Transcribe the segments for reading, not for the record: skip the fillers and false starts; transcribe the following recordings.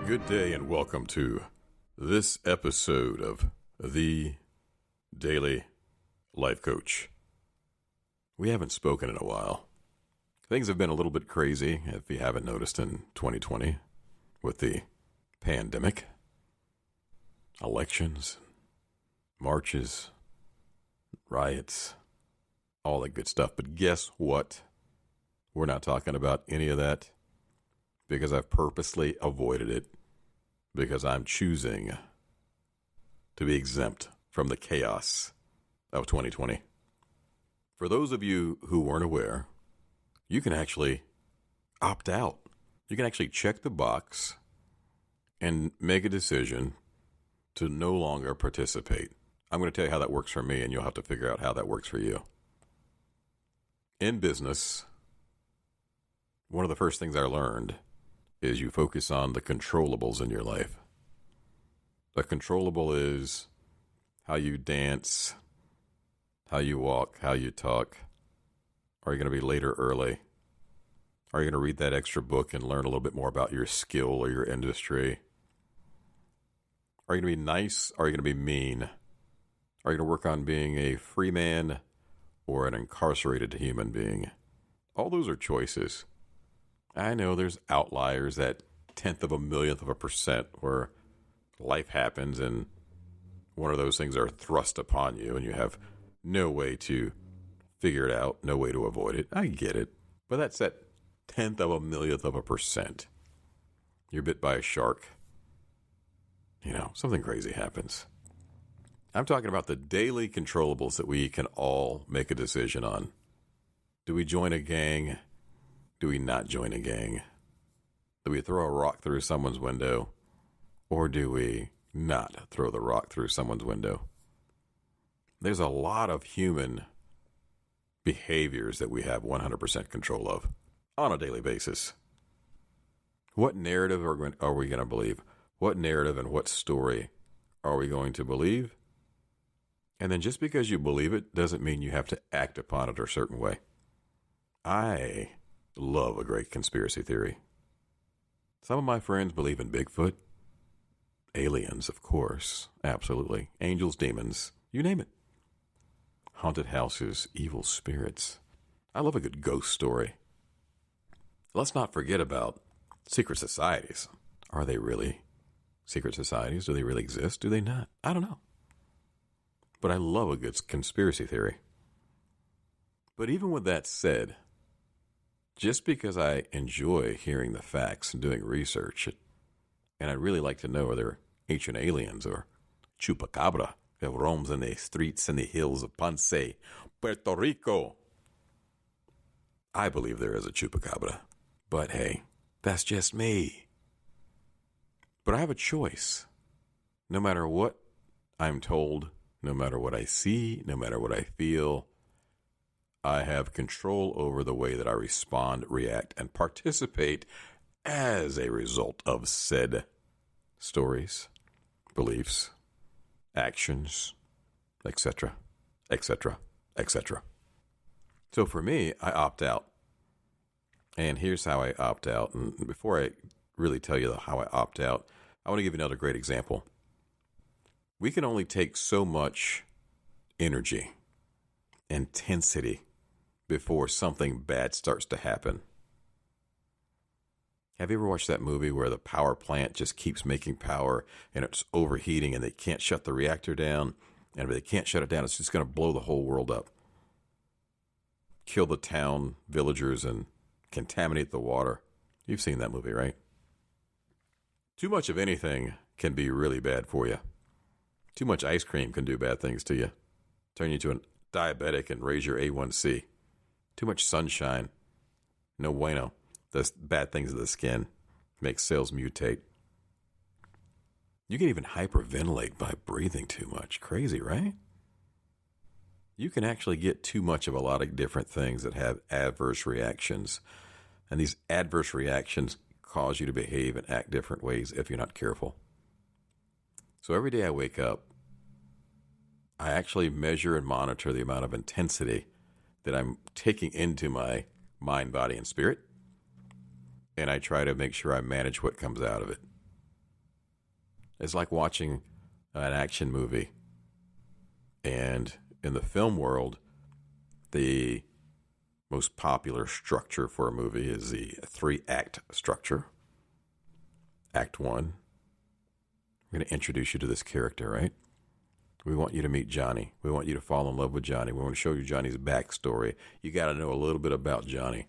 Good day and welcome to this episode of The Daily Life Coach. We haven't spoken in a while. Things have been a little bit crazy, if you haven't noticed, in 2020 with the pandemic, elections, marches, riots, all that good stuff. But guess what? We're not talking about any of that because I've purposely avoided it because I'm choosing to be exempt from the chaos of 2020. For those of you who weren't aware, you can actually opt out. You can actually check the box and make a decision to no longer participate. I'm going to tell you how that works for me, and you'll have to figure out how that works for you. In business, one of the first things I learned is you focus on the controllables in your life. The controllable is how you dance, how you walk, how you talk. Are you going to be late or early? Are you going to read that extra book and learn a little bit more about your skill or your industry? Are you going to be nice? Or are you going to be mean? Are you going to work on being a free man or an incarcerated human being? All those are choices. I know there's outliers, that 10th of a millionth of a percent where life happens and one of those things are thrust upon you and you have no way to figure it out, no way to avoid it. I get it. But that's that 10th of a millionth of a percent. You're bit by a shark. Something crazy happens. I'm talking about the daily controllables that we can all make a decision on. Do we join a gang? Do we not join a gang? Do we throw a rock through someone's window? Or do we not throw the rock through someone's window? There's a lot of human behaviors that we have 100% control of on a daily basis. What narrative are we going to believe? What narrative and what story are we going to believe? And then just because you believe it doesn't mean you have to act upon it a certain way. I love a great conspiracy theory. Some of my friends believe in Bigfoot. Aliens, of course. Absolutely. Angels, demons, you name it. Haunted houses, evil spirits. I love a good ghost story. Let's not forget about secret societies. Are they really secret societies? Do they really exist? Do they not? I don't know. But I love a good conspiracy theory. But even with that said, just because I enjoy hearing the facts and doing research, and I'd really like to know, are there ancient aliens or chupacabra that roams in the streets and the hills of Ponce, Puerto Rico? I believe there is a chupacabra, but hey, that's just me. But I have a choice. No matter what I'm told, no matter what I see, no matter what I feel, I have control over the way that I respond, react, and participate as a result of said stories, beliefs, actions, etc., etc., etc. So for me, I opt out. And here's how I opt out. And before I really tell you how I opt out, I want to give you another great example. We can only take so much energy, intensity, before something bad starts to happen. Have you ever watched that movie where the power plant just keeps making power and it's overheating and they can't shut the reactor down? And if they can't shut it down, it's just going to blow the whole world up. Kill the town, villagers, and contaminate the water. You've seen that movie, right? Too much of anything can be really bad for you. Too much ice cream can do bad things to you. Turn you into a diabetic and raise your A1C. Too much sunshine. No bueno. Does bad things to the skin. Makes cells mutate. You can even hyperventilate by breathing too much. Crazy, right? You can actually get too much of a lot of different things that have adverse reactions. And these adverse reactions cause you to behave and act different ways if you're not careful. So every day I wake up, I actually measure and monitor the amount of intensity that I'm taking into my mind, body, and spirit. And I try to make sure I manage what comes out of it. It's like watching an action movie. And in the film world, the most popular structure for a movie is the 3-act structure. Act 1, we're going to introduce you to this character, right? We want you to meet Johnny. We want you to fall in love with Johnny. We want to show you Johnny's backstory. You got to know a little bit about Johnny,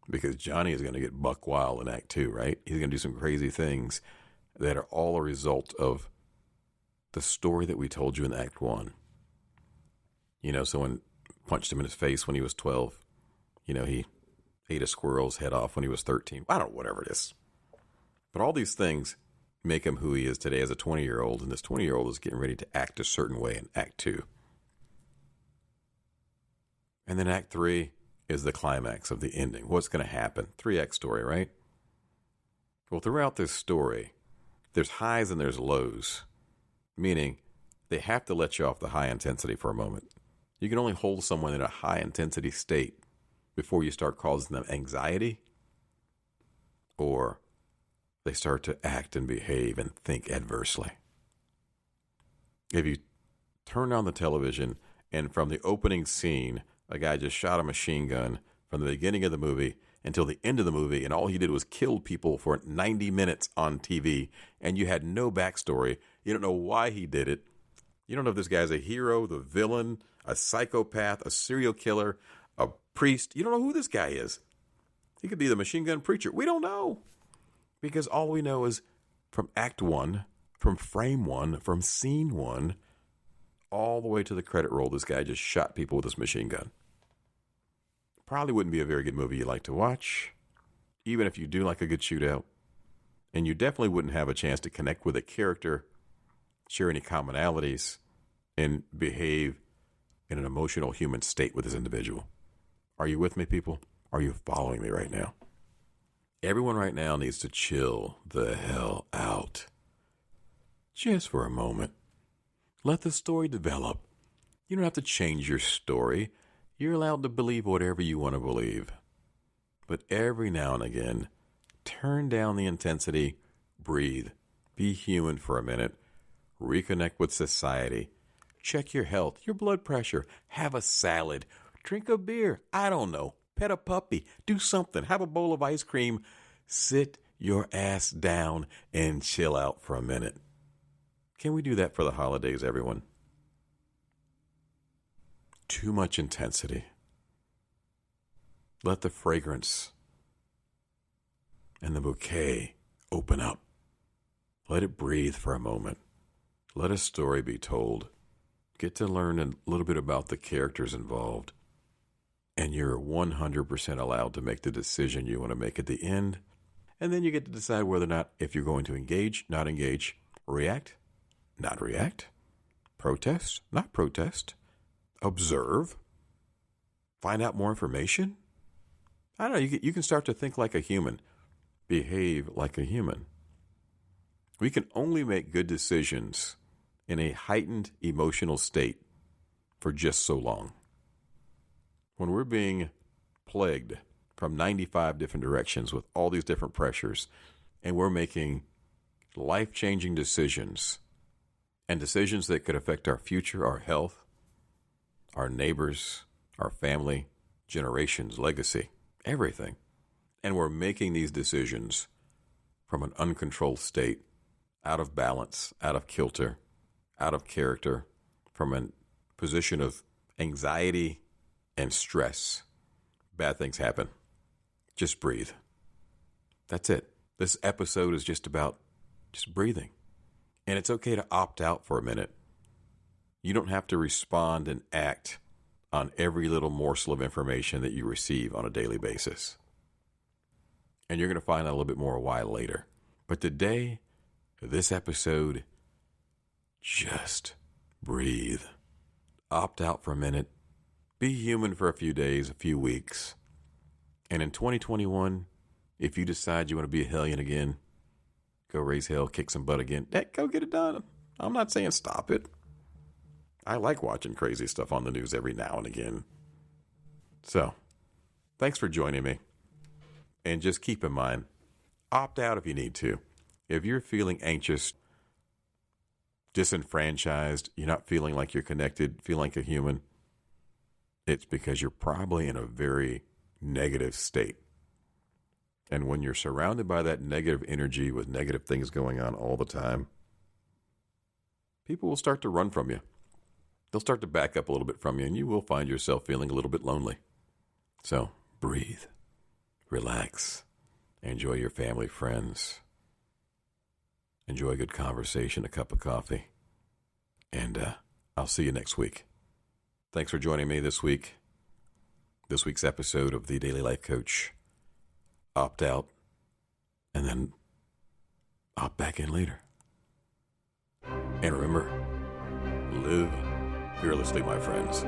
because Johnny is going to get buck wild in Act 2, right? He's going to do some crazy things that are all a result of the story that we told you in Act 1. You know, someone punched him in his face when he was 12. You know, he ate a squirrel's head off when he was 13. I don't know, whatever it is. But all these things make him who he is today as a 20-year-old, and this 20-year-old is getting ready to act a certain way in Act 2. And then Act 3 is the climax of the ending. What's going to happen? 3-act story, right? Well, throughout this story, there's highs and there's lows, meaning they have to let you off the high intensity for a moment. You can only hold someone in a high intensity state before you start causing them anxiety, or they start to act and behave and think adversely. If you turn on the television and from the opening scene, a guy just shot a machine gun from the beginning of the movie until the end of the movie, and all he did was kill people for 90 minutes on TV, and you had no backstory. You don't know why he did it. You don't know if this guy's a hero, the villain, a psychopath, a serial killer, a priest. You don't know who this guy is. He could be the machine gun preacher. We don't know. Because all we know is from Act 1, from frame 1, from scene 1, all the way to the credit roll, this guy just shot people with his machine gun. Probably wouldn't be a very good movie you like to watch, even if you do like a good shootout. And you definitely wouldn't have a chance to connect with a character, share any commonalities, and behave in an emotional human state with this individual. Are you with me, people? Are you following me right now? Everyone right now needs to chill the hell out. Just for a moment. Let the story develop. You don't have to change your story. You're allowed to believe whatever you want to believe. But every now and again, turn down the intensity, breathe, be human for a minute, reconnect with society, check your health, your blood pressure, have a salad, drink a beer, I don't know. Pet a puppy, do something, have a bowl of ice cream, sit your ass down and chill out for a minute. Can we do that for the holidays, everyone? Too much intensity. Let the fragrance and the bouquet open up. Let it breathe for a moment. Let a story be told. Get to learn a little bit about the characters involved. And you're 100% allowed to make the decision you want to make at the end. And then you get to decide whether or not, if you're going to engage, not engage, react, not react, protest, not protest, observe, find out more information. I don't know, you can start to think like a human, behave like a human. We can only make good decisions in a heightened emotional state for just so long. When we're being plagued from 95 different directions with all these different pressures, and we're making life-changing decisions, and decisions that could affect our future, our health, our neighbors, our family, generations, legacy, everything. And we're making these decisions from an uncontrolled state, out of balance, out of kilter, out of character, from a position of anxiety and stress. Bad things happen. Just breathe. That's it. This episode is just about just breathing. And it's okay to opt out for a minute. You don't have to respond and act on every little morsel of information that you receive on a daily basis. And you're going to find out a little bit more why later. But today, this episode, just breathe. Opt out for a minute. Be human for a few days, a few weeks. And in 2021, if you decide you want to be a hellion again, go raise hell, kick some butt again, go get it done. I'm not saying stop it. I like watching crazy stuff on the news every now and again. So, thanks for joining me. And just keep in mind, opt out if you need to. If you're feeling anxious, disenfranchised, you're not feeling like you're connected, feel like a human, it's because you're probably in a very negative state. And when you're surrounded by that negative energy with negative things going on all the time, people will start to run from you. They'll start to back up a little bit from you, and you will find yourself feeling a little bit lonely. So breathe, relax, enjoy your family, friends. Enjoy a good conversation, a cup of coffee. And I'll see you next week. Thanks for joining me this week. This week's episode of The Daily Life Coach. Opt out and then opt back in later. And remember, live fearlessly, my friends.